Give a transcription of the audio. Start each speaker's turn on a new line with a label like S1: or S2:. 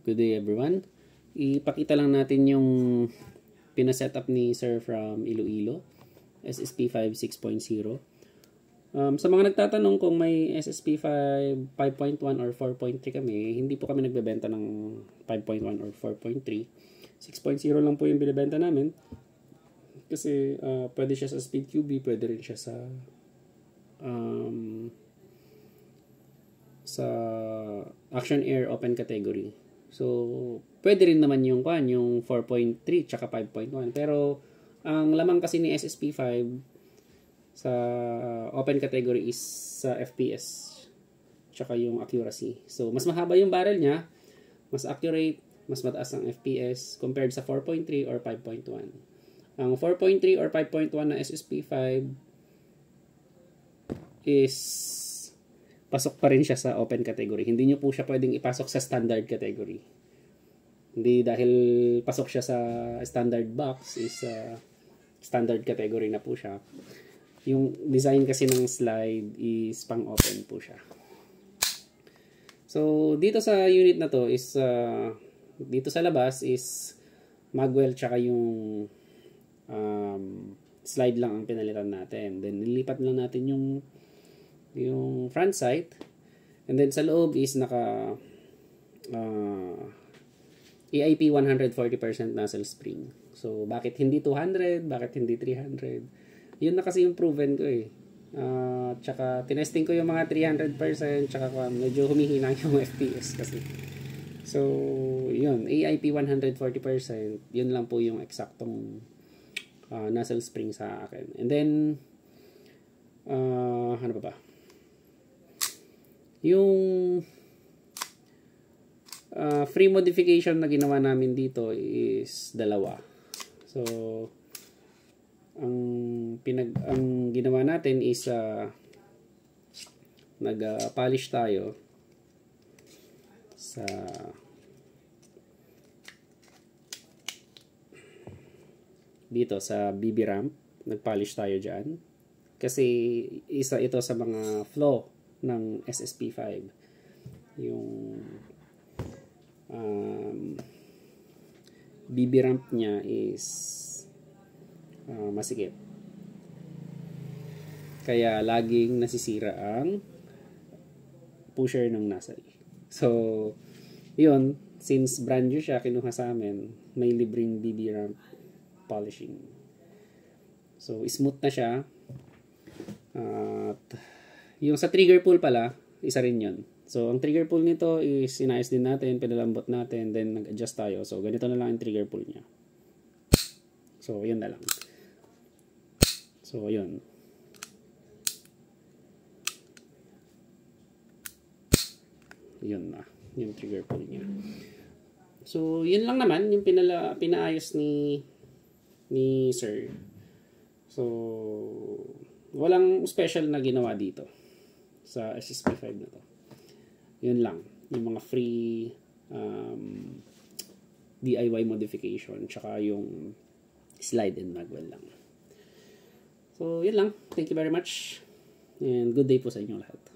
S1: Good day everyone. Ipakita lang natin yung pina-setup ni Sir from Iloilo, SSP 5 6.0. Sa mga nagtatanong kung may SSP 5 5.1 or 4.3 kami, hindi po kami nagbebenta ng 5.1 or 4.3. 6.0 lang po yung binibenta namin. Kasi pwede siya sa Speed QB, pwede rin siya sa Action Air open category. So, pwede rin naman yung 4.3 tsaka 5.1. Pero, ang lamang kasi ni SSP5 sa open category is sa FPS tsaka yung accuracy. So, mas mahaba yung barrel niya, mas accurate, mas mataas ang FPS compared sa 4.3 or 5.1. Ang 4.3 or 5.1 na SSP5 is pasok pa rin siya sa open category. Hindi nyo po siya pwedeng ipasok sa standard category. Hindi dahil pasok siya sa standard box is standard category na po siya. Yung design kasi ng slide is pang open po siya. So, dito sa unit na to is dito sa labas is magwell tsaka yung slide lang ang pinalitan natin. Then, nilipat lang natin yung front sight, and then sa loob is naka EIP 140% nozzle spring. So bakit hindi 200, bakit hindi 300? Yun na kasi yung proven ko eh. Tsaka tinesting ko yung mga 300%, tsaka medyo humihina yung FPS kasi. So yun, EIP 140%, yun lang po yung eksaktong nozzle spring sa akin. And then ano ba? Yung free modification na ginawa namin dito is dalawa. So, ang ginawa natin is nag-polish tayo sa dito sa BB ramp. Nag-polish tayo dyan. Kasi isa ito sa mga flaw ng SSP5. Yung BB ramp niya is masikip. Kaya laging nasisira ang pusher ng nozzle. So, yun, since brand new siya, kinuha sa amin, may libreng BB ramp polishing. So, smooth na siya. At yung sa trigger pull pala, isa rin yun. So, ang trigger pull nito is inayos din natin, pinalambot natin, then nag-adjust tayo. So, ganito na lang yung trigger pull niya. So, yun na lang. So, yun. Yun na, yung trigger pull niya. So, yun lang naman, yung pinaayos ni Sir. So, walang special na ginawa dito sa SSP5 na to. Yun lang, yung mga free DIY modification tsaka yung slide and magwell lang. So, yun lang. Thank you very much and good day po sa inyo lahat.